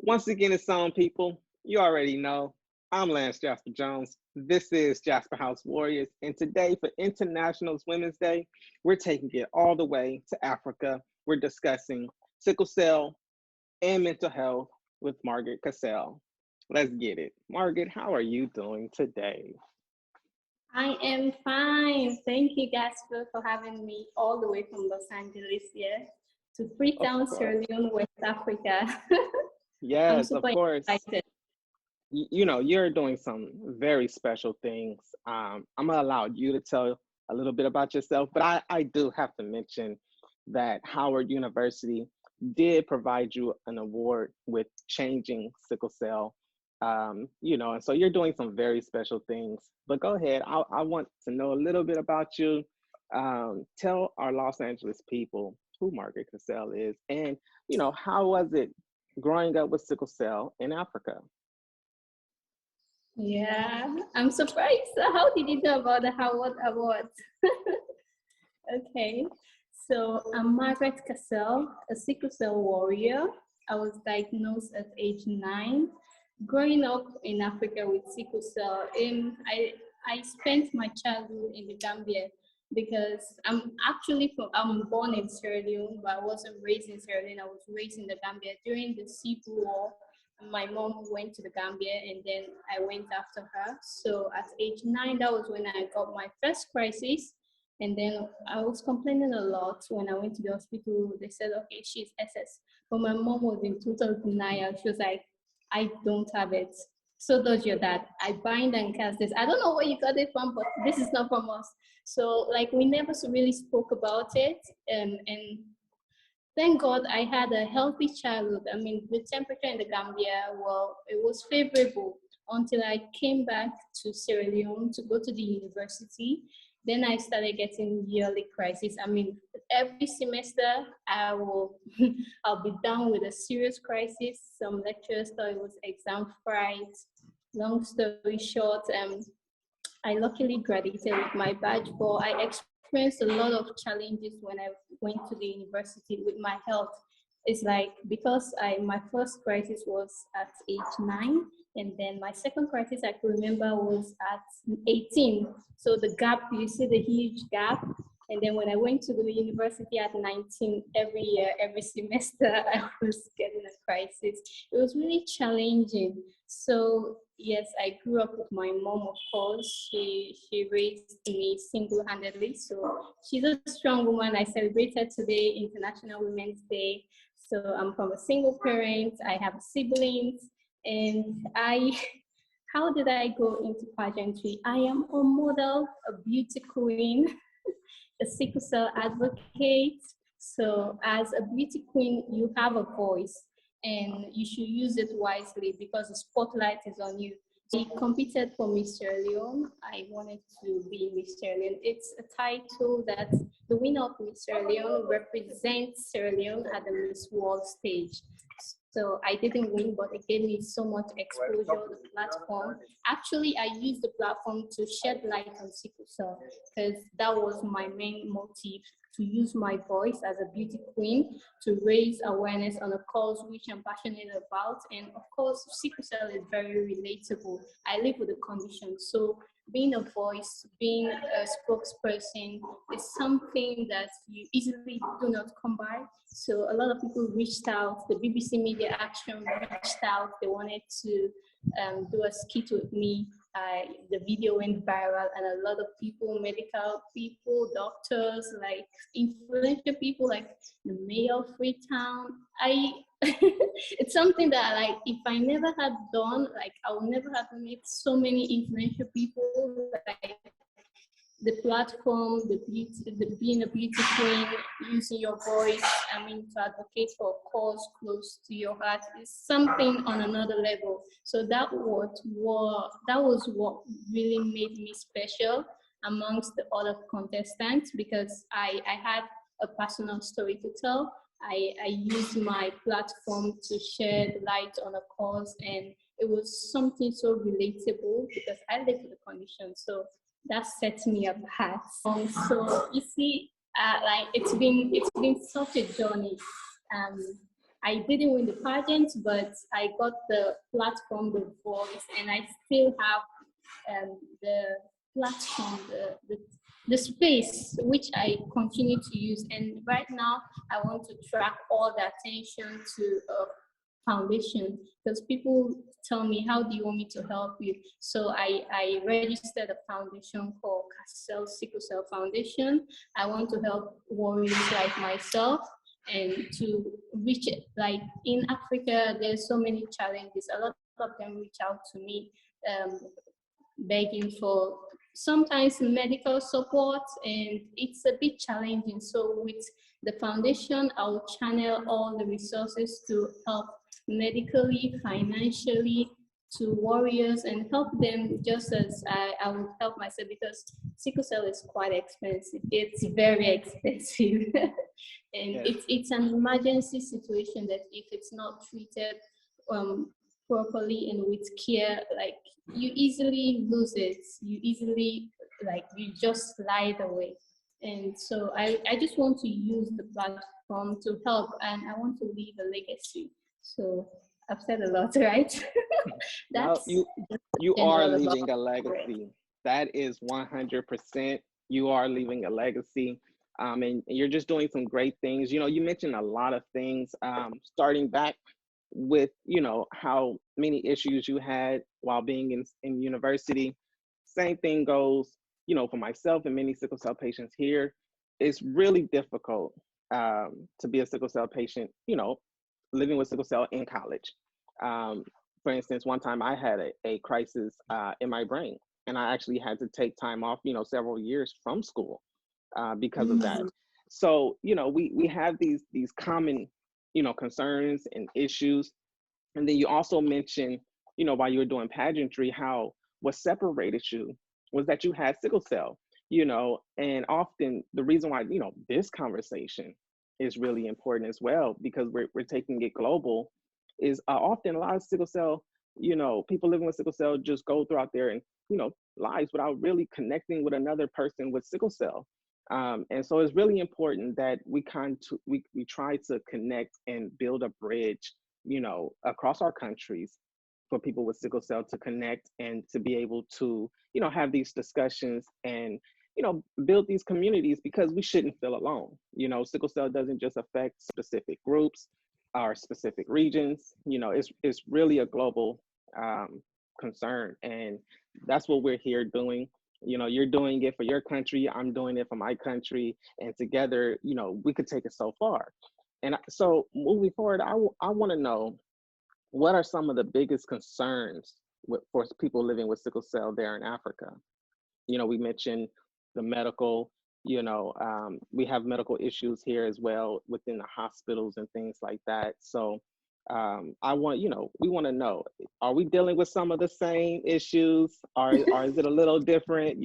Once again, it's on, people. You already know. I'm Lance Jasper Jones. This is Jasper House Warriors. And today, for International Women's Day, we're taking it all the way to Africa. We're discussing sickle cell and mental health with Margaret Cassell. Let's get it. Margaret, how are you doing today? I am fine. Thank you, Jasper, for having me all the way from Los Angeles here to Of Freetown, Sierra course. Leone, West Africa. I'm Yes, of super course. excited. You're doing some very special things. I'm gonna allow you to tell a little bit about yourself, but I do have to mention that Howard University did provide you an award with changing sickle cell. And so you're doing some very special things. But go ahead. I want to know a little bit about you. Tell our Los Angeles people who Margaret Cassell is, and how was it growing up with sickle cell in Africa? Yeah, I'm surprised. How did you know about the Howard Award? Okay, so I'm Margaret Cassell, a sickle cell warrior. I was diagnosed at age 9. Growing up in Africa with sickle cell, I spent my childhood in the Gambia because I'm born in Sierra Leone, but I wasn't raised in Sierra Leone. I was raised in the Gambia during the Civil War. My mom went to the Gambia and then I went after her. So at age 9, that was when I got my first crisis. And then I was complaining a lot when I went to the hospital. They said, okay, she's SS. But my mom was in total denial. She was like, I don't have it. So does your dad. I bind and cast this. I don't know where you got it from, but this is not from us. So like we never really spoke about it. And thank God I had a healthy childhood. I mean, the temperature in the Gambia, well, it was favorable until I came back to Sierra Leone to go to the university. Then I started getting yearly crisis. I mean, every semester I'll be down with a serious crisis. Some lecturers thought it was exam fright. Long story short, I luckily graduated with my badge, but I experienced a lot of challenges when I went to the university with my health. It's like because my first crisis was at age 9, and then my second crisis I could remember was at 18. So the gap, you see the huge gap. And then when I went to the university at 19, every year, every semester, I was getting a crisis. It was really challenging. So yes, I grew up with my mom, of course. She raised me single-handedly. So she's a strong woman. I celebrated today, International Women's Day. So I'm from a single parent. I have siblings. And how did I go into pageantry? I am a model, a beauty queen, a sickle cell advocate. So as a beauty queen, you have a voice and you should use it wisely because the spotlight is on you. I competed for Miss Sierra Leone. I wanted to be Miss Sierra Leone. It's a title that the winner of Miss Sierra Leone represents Sierra Leone at the Miss World stage. So I didn't win, but it gave me so much exposure, the platform. Actually, I used the platform to shed light on sickle cell because that was my main motive, to use my voice as a beauty queen to raise awareness on a cause which I'm passionate about. And of course, sickle cell is very relatable. I live with the condition. So being a voice, being a spokesperson is something that you easily do not come by. So a lot of people reached out, the BBC Media Action reached out, they wanted to do a skit with me. The video went viral and a lot of people, medical people, doctors, like influential people like the mayor of Freetown. It's something that like if I never had done, like I would never have met so many influential people, like the platform, being a beauty queen, using your voice, I mean, to advocate for a cause close to your heart is something on another level. So that was what really made me special amongst the other contestants because I had a personal story to tell. I used my platform to shed light on a cause, and it was something so relatable because I live with the condition. So that sets me apart. So you see, like it's been such a journey. Um, I didn't win the pageant, but I got the platform, the voice, and I still have the platform, the space which I continue to use. And right now, I want to track all the attention to foundation, because people tell me, how do you want me to help you? So I registered a foundation called Cassell Sickle Cell Foundation. I want to help warriors like myself and to reach it. Like in Africa, there's so many challenges. A lot of them reach out to me begging for sometimes medical support, and it's a bit challenging. So with the foundation, I'll channel all the resources to help medically, financially, to warriors, and help them just as I would help myself, because sickle cell is quite expensive. It's very expensive. And Yes. it's an emergency situation that if it's not treated properly and with care, like you easily lose it. You easily, like, you just slide away. And so I just want to use the platform to help, and I want to leave a legacy. So I've said a lot, right? No, That's you are general about leaving a Margaret. legacy. That is 100%. You are leaving a legacy. And you're just doing some great things. You mentioned a lot of things, starting back with, how many issues you had while being in university. Same thing goes, for myself and many sickle cell patients here. It's really difficult to be a sickle cell patient, living with sickle cell in college. Um, for instance, one time I had a crisis in my brain, and I actually had to take time off, several years from school because of that. Mm. So, we have these common, concerns and issues. And then you also mentioned, while you were doing pageantry, how what separated you was that you had sickle cell, and often the reason why, this conversation is really important as well, because we're taking it global, is often a lot of sickle cell, people living with sickle cell just go throughout their, lives without really connecting with another person with sickle cell. And so it's really important that we try to connect and build a bridge, across our countries for people with sickle cell to connect and to be able to, have these discussions and, build these communities, because we shouldn't feel alone. Sickle cell doesn't just affect specific groups or specific regions. It's really a global concern. And that's what we're here doing. You're doing it for your country, I'm doing it for my country. And together, we could take it so far. And so moving forward, I want to know, what are some of the biggest concerns for people living with sickle cell there in Africa? We mentioned the medical, we have medical issues here as well within the hospitals and things like that. So we want to know, are we dealing with some of the same issues, or is it a little different?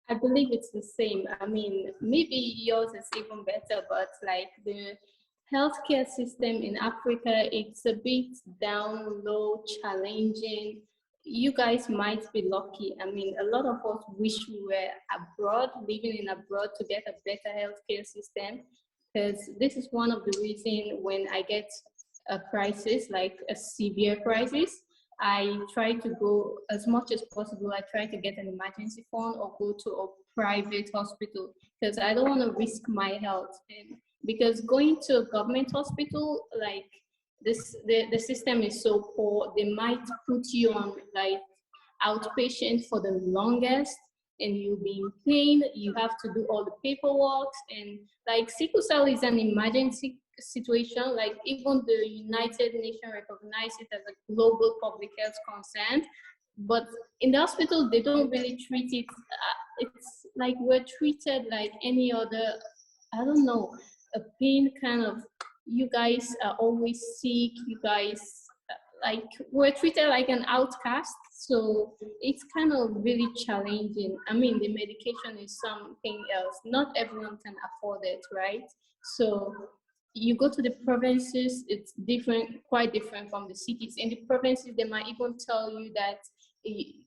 I believe it's the same. I mean, maybe yours is even better, but like the healthcare system in Africa, it's a bit down low, challenging. You guys might be lucky. I mean, a lot of us wish we were abroad, living in abroad, to get a better healthcare system. Because this is one of the reasons when I get a crisis, like a severe crisis, I try to go as much as possible. I try to get an emergency fund or go to a private hospital, because I don't want to risk my health. And because going to a government hospital, like the system is so poor, they might put you on like outpatient for the longest, and you'll be in pain. You have to do all the paperwork, and like sickle cell is an emergency situation. Like even the United Nations recognize it as a global public health concern, but in the hospital they don't really treat it. It's like we're treated like any other, I don't know, a pain kind of. You guys are always sick. You guys like we're treated like an outcast. So it's kind of really challenging. I mean, the medication is something else. Not everyone can afford it, right? So you go to the provinces, it's different, quite different from the cities. In the provinces, they might even tell you that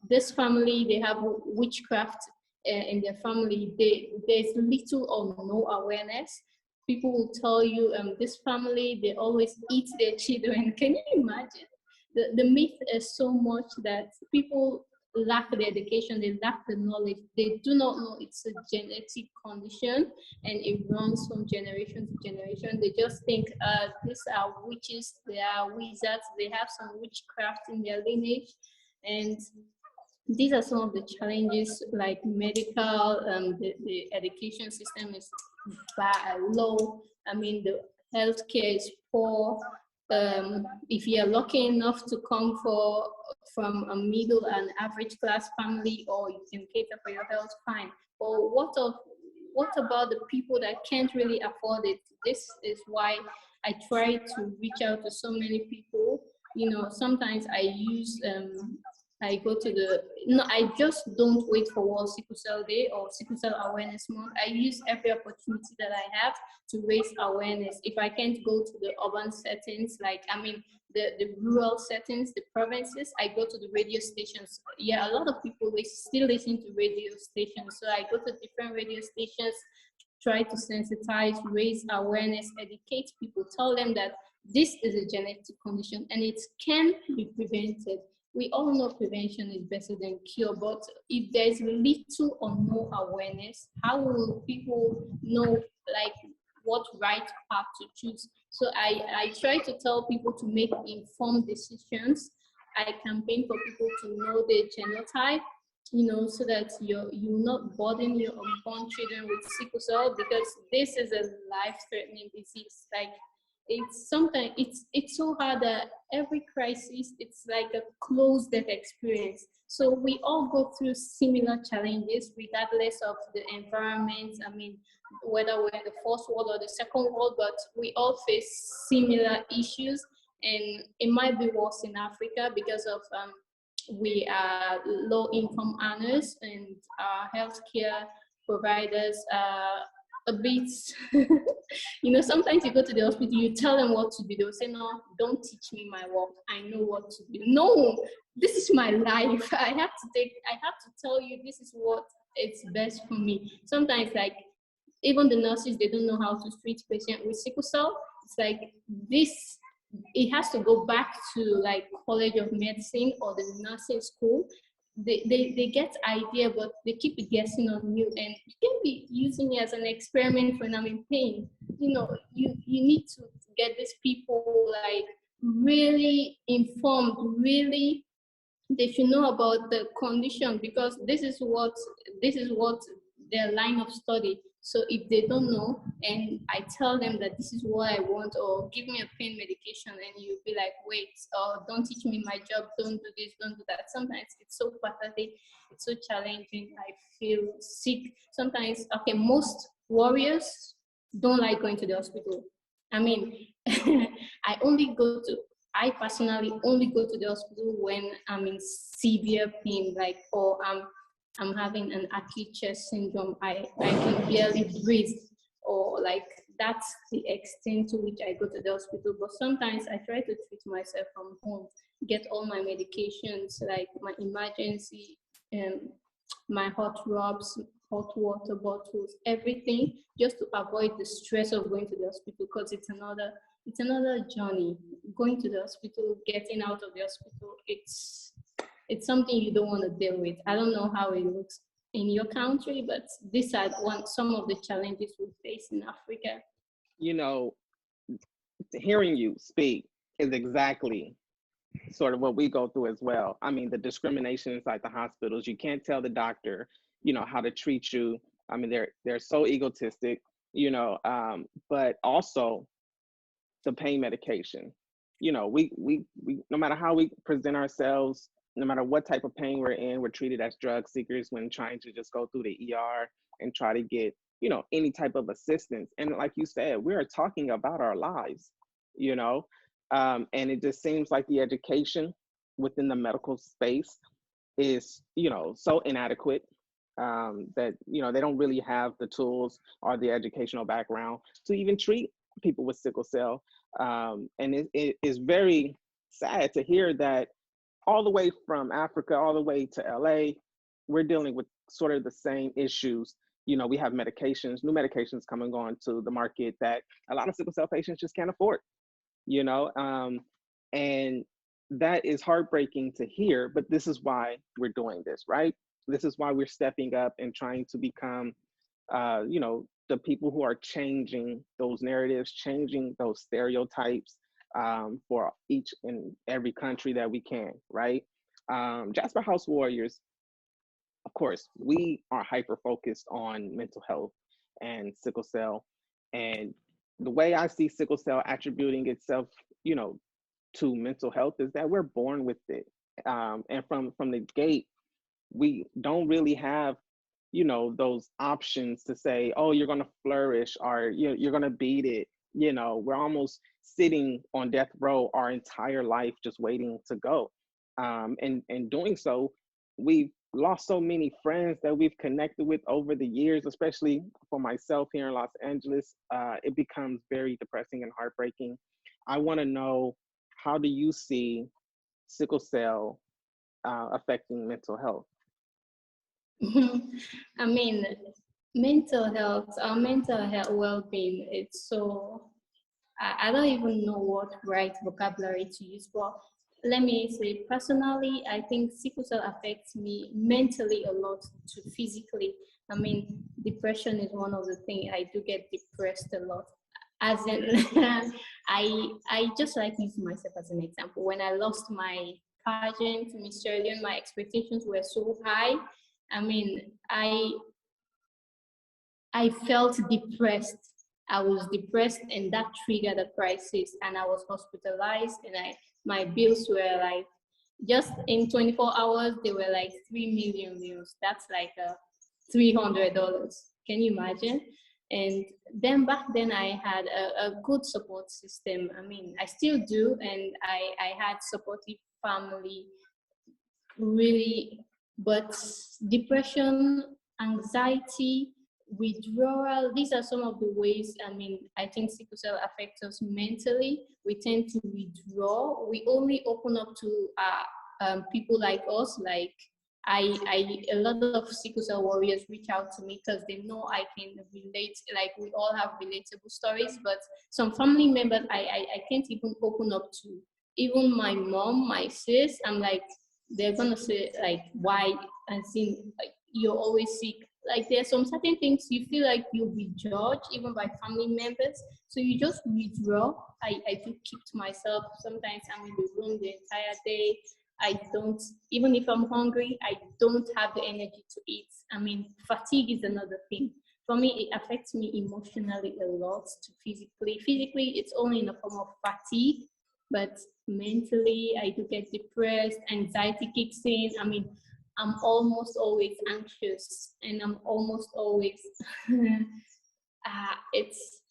this family, they have witchcraft in their family. There's little or no awareness. people will tell you, this family, they always eat their children. Can you imagine? The myth is so much that people lack the education, they lack the knowledge, they do not know it's a genetic condition and it runs from generation to generation. They just think these are witches, they are wizards, they have some witchcraft in their lineage. And these are some of the challenges, like medical, the education system is low. I mean, the healthcare is poor. If you are lucky enough to come from a middle and average class family, or you can cater for your health, fine. But what about the people that can't really afford it? This is why I try to reach out to so many people. You know, sometimes I go to no, I just don't wait for World Sickle Cell Day or Sickle Cell Awareness Month. I use every opportunity that I have to raise awareness. If I can't go to the urban settings, the rural settings, the provinces, I go to the radio stations. Yeah, a lot of people still listen to radio stations. So I go to different radio stations, try to sensitize, raise awareness, educate people, tell them that this is a genetic condition and it can be prevented. We all know prevention is better than cure, but if there's little or no awareness, how will people know what right path to choose? So I try to tell people to make informed decisions. I campaign for people to know their genotype, so that you not burden your unborn children with sickle cell, because this is a life-threatening disease. It's so hard that every crisis, it's like a close death experience. So we all go through similar challenges regardless of the environment. I mean, whether we're in the first world or the second world, but we all face similar issues. And it might be worse in Africa because of we are low income earners, and our healthcare providers are a bit, sometimes you go to the hospital, you tell them what to do. They'll say, no, don't teach me my work. I know what to do. No, this is my life. I have to tell you, this is what it's best for me. Sometimes, even the nurses, they don't know how to treat patients with sickle cell. It's like this, it has to go back to College of Medicine or the nursing school. They get idea, but they keep guessing on you, and you can be using it as an experiment when I'm in pain. You need to get these people really informed, really they should know about the condition, because this is what their line of study. So if they don't know and I tell them that this is what I want, or give me a pain medication, and you'll be like, wait, don't teach me my job, don't do this, don't do that. Sometimes it's so pathetic, it's so challenging. I feel sick. Sometimes, okay, most warriors don't like going to the hospital. I mean, I personally only go to the hospital when I'm in severe pain, or I'm having an acute chest syndrome. I can barely breathe, or that's the extent to which I go to the hospital. But sometimes I try to treat myself from home, get all my medications, like my emergency, my hot rubs, hot water bottles, everything, just to avoid the stress of going to the hospital, because it's another journey. Going to the hospital, getting out of the hospital, it's something you don't want to deal with. I don't know how it looks in your country, but these are some of the challenges we face in Africa. Hearing you speak is exactly sort of what we go through as well. I mean, the discrimination inside the hospitals, you can't tell the doctor, how to treat you. I mean, they're so egotistic, but also the pain medication. We no matter how we present ourselves, no matter what type of pain we're in, we're treated as drug seekers when trying to just go through the ER and try to get, any type of assistance. And like you said, we are talking about our lives, and it just seems like the education within the medical space is, so inadequate, that, they don't really have the tools or the educational background to even treat people with sickle cell. And it is very sad to hear that all the way from Africa, all the way to LA, we're dealing with sort of the same issues we have medications, new medications coming on to the market that a lot of sickle cell patients just can't afford, you know, and that is heartbreaking to hear, but this is why we're doing this, right? This is why we're stepping up and trying to become, the people who are changing those narratives, changing those stereotypes, for each and every country that we can, right? Jasper House Warriors, of course, we are hyper focused on mental health and sickle cell. And the way I see sickle cell attributing itself, you know, to mental health is that we're born with it. And from the gate, we don't really have, those options to say, oh, you're going to flourish, or you're going to beat it. We're almost sitting on death row our entire life just waiting to go. And doing so, we've lost so many friends that we've connected with over the years, especially for myself here in Los Angeles. It becomes very depressing and heartbreaking. I want to know, how do you see sickle cell affecting mental health? I mean, our mental health well-being, it's so, I don't even know what right vocabulary to use, but let me say personally, I think sickle cell affects me mentally a lot to physically. I mean, depression is one of the things. I do get depressed a lot. As in, I just like using myself as an example. When I lost my pageant, Miss Australian, my expectations were so high. I mean, I felt depressed. I was depressed, and that triggered a crisis, and I was hospitalized, and my bills were like, just in 24 hours they were like 3 million bills. That's like $300. Can you imagine? And then back then I had a good support system. I mean, I still do, and I had supportive family, really. But depression, anxiety, withdrawal, these are some of the ways. I mean, I think sickle cell affects us mentally. We tend to withdraw. We only open up to people like us. Like a lot of sickle cell warriors reach out to me because they know I can relate. Like, we all have relatable stories, but some family members I can't even open up to. Even my mom, my sis, I'm like, they're gonna say like, why? And seeing like, you're always sick. Like, there's some certain things you feel like you'll be judged even by family members, so you just withdraw. I do keep to myself. Sometimes I'm in the room the entire day. I don't, even if I'm hungry, I don't have the energy to eat. I mean, fatigue is another thing. For me, it affects me emotionally a lot to physically. Physically, it's only in the form of fatigue, but mentally, I do get depressed, anxiety kicks in. I mean, I'm almost always anxious, and I'm almost always, it's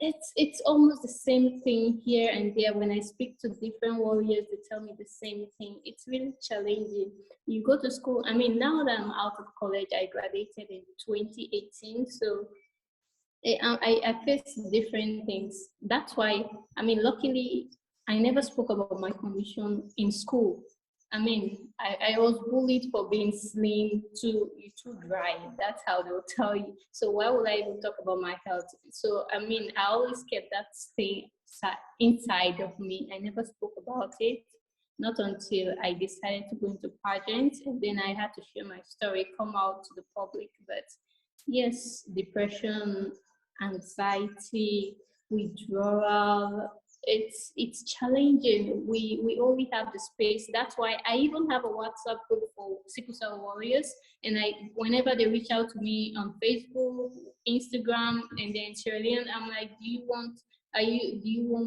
it's almost the same thing here and there. When I speak to different warriors, they tell me the same thing. It's really challenging. You go to school. I mean, now that I'm out of college, I graduated in 2018, so I face different things. That's why, I mean, luckily, I never spoke about my condition in school. I mean, I was bullied for being slim, you're too dry. That's how they'll tell you. So why would I even talk about my health? So, I mean, I always kept that thing inside of me. I never spoke about it, not until I decided to go into pageants, and then I had to share my story, come out to the public. But yes, depression, anxiety, withdrawal, it's challenging. We only have the space. That's why I even have a WhatsApp group for sickle cell warriors, and I, whenever they reach out to me on Facebook, Instagram, and then Sierra Leone, I'm like, do you want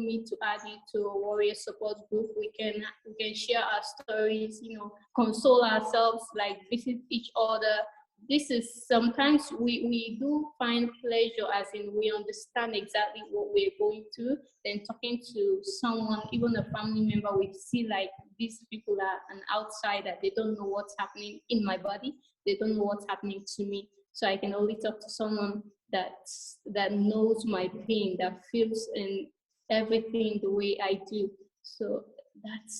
me to add you to a warrior support group? We can share our stories, console ourselves, like visit each other. This is, sometimes we do find pleasure, as in we understand exactly what we're going through. Then talking to someone, even a family member, we see like these people are an outsider. They don't know what's happening in my body. They don't know what's happening to me. So I can only talk to someone that knows my pain, that feels in everything the way I do. So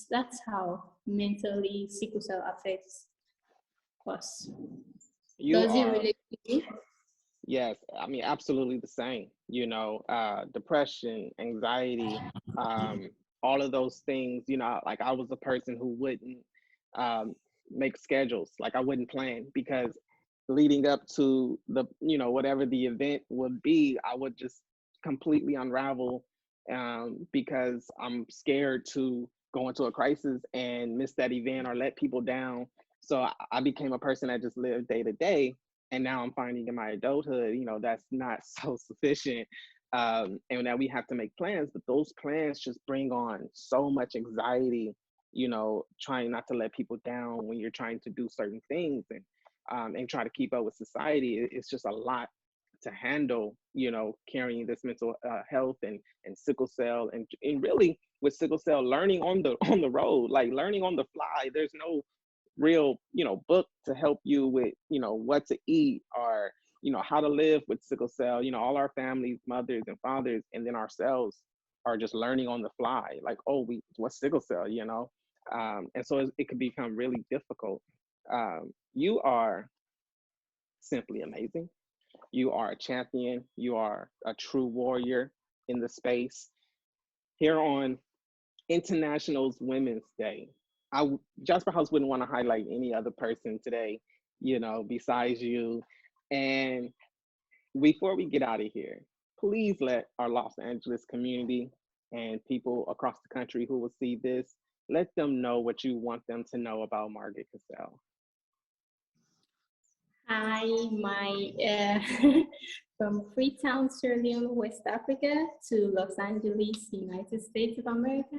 that's how mentally sickle cell affects us. You Does it are relate to you? Yes, I mean, absolutely the same. Depression, anxiety, um, all of those things. Like I was a person who wouldn't um, make schedules. Like I wouldn't plan because leading up to whatever the event would be, I would just completely unravel because I'm scared to go into a crisis and miss that event or let people down. So I became a person that just lived day to day, and now I'm finding in my adulthood, that's not so sufficient, and that we have to make plans, but those plans just bring on so much anxiety, trying not to let people down when you're trying to do certain things, and try to keep up with society. It's just a lot to handle, carrying this mental health and sickle cell, and really with sickle cell, learning on the on the road, like learning on the fly. There's no real book to help you with what to eat, or how to live with sickle cell. All our families, mothers and fathers, and then ourselves are just learning on the fly, like, oh, what's sickle cell, and so it could become really difficult. You are simply amazing. You are a champion. You are a true warrior in the space. Here on International's Women's Day, Jasper House wouldn't want to highlight any other person today, besides you. And before we get out of here, please let our Los Angeles community and people across the country who will see this, let them know what you want them to know about Margaret Cassell. Hi, my from Freetown, Sierra Leone, West Africa to Los Angeles, United States of America.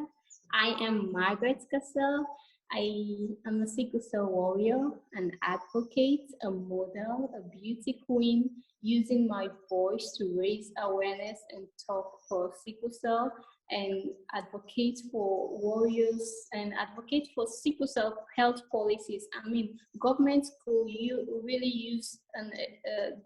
I am Margaret Cassell. I am a sickle cell warrior, an advocate, a model, a beauty queen, using my voice to raise awareness and talk for sickle cell and advocate for warriors and advocate for sickle cell health policies. I mean, government could really use and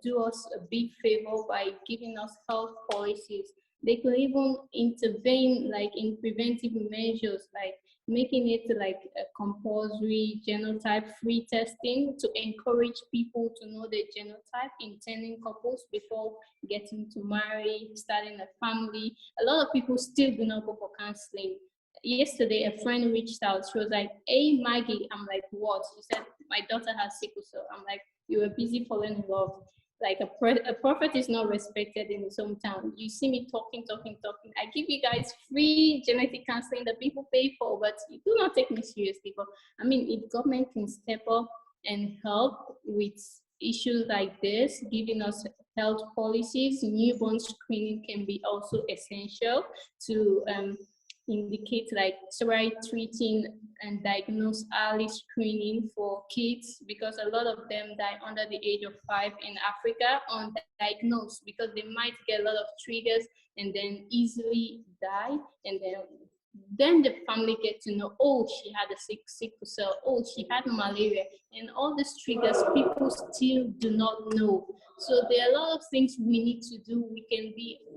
do us a big favor by giving us health policies. They could even intervene like in preventive measures, like making it like a compulsory genotype free testing to encourage people to know their genotype, intending couples before getting to marry, starting a family. A lot of people still do not go for counseling. Yesterday, a friend reached out. She was like, "Hey, Maggie." I'm like, "What?" She said, "My daughter has sickle cell." I'm like, "You were busy falling in love." Like a prophet is not respected in his hometown. You see me talking, talking, talking. I give you guys free genetic counseling that people pay for, but you do not take me seriously. But I mean, if government can step up and help with issues like this, giving us health policies, newborn screening can be also essential to indicate like try treating and diagnose early screening for kids, because a lot of them die under the age of 5 in Africa undiagnosed, because they might get a lot of triggers and then easily die, and then the family get to know, oh, she had a sickle cell, oh, she had malaria, and all these triggers people still do not know. So there are a lot of things we need to do.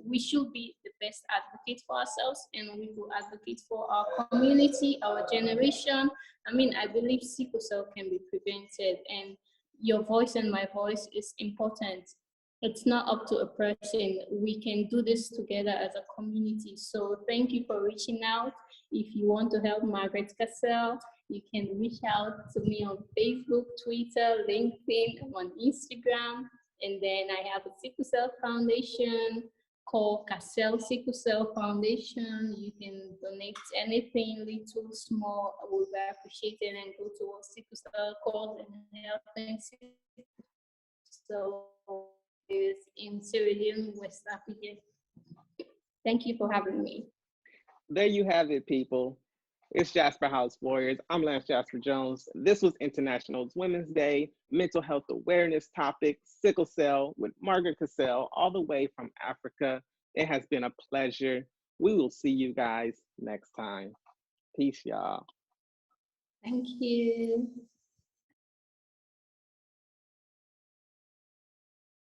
We should be the best advocate for ourselves, and we will advocate for our community, our generation. I mean, I believe sickle cell can be prevented, and your voice and my voice is important. It's not up to a person. We can do this together as a community. So thank you for reaching out. If you want to help Margaret Cassell, you can reach out to me on Facebook, Twitter, LinkedIn, on Instagram. And then I have a sickle cell foundation called Cassell Sickle Cell Foundation. You can donate anything, little, small, I would appreciate it, and go to a sickle cell cause and helping sickle cell is in Sierra Leone, West Africa. Thank you for having me. There you have it, people. It's Jasper House Warriors. I'm Lance Jasper Jones. This was International Women's Day, mental health awareness topic, sickle cell with Margaret Cassell, all the way from Africa. It has been a pleasure. We will see you guys next time. Peace, y'all. Thank you.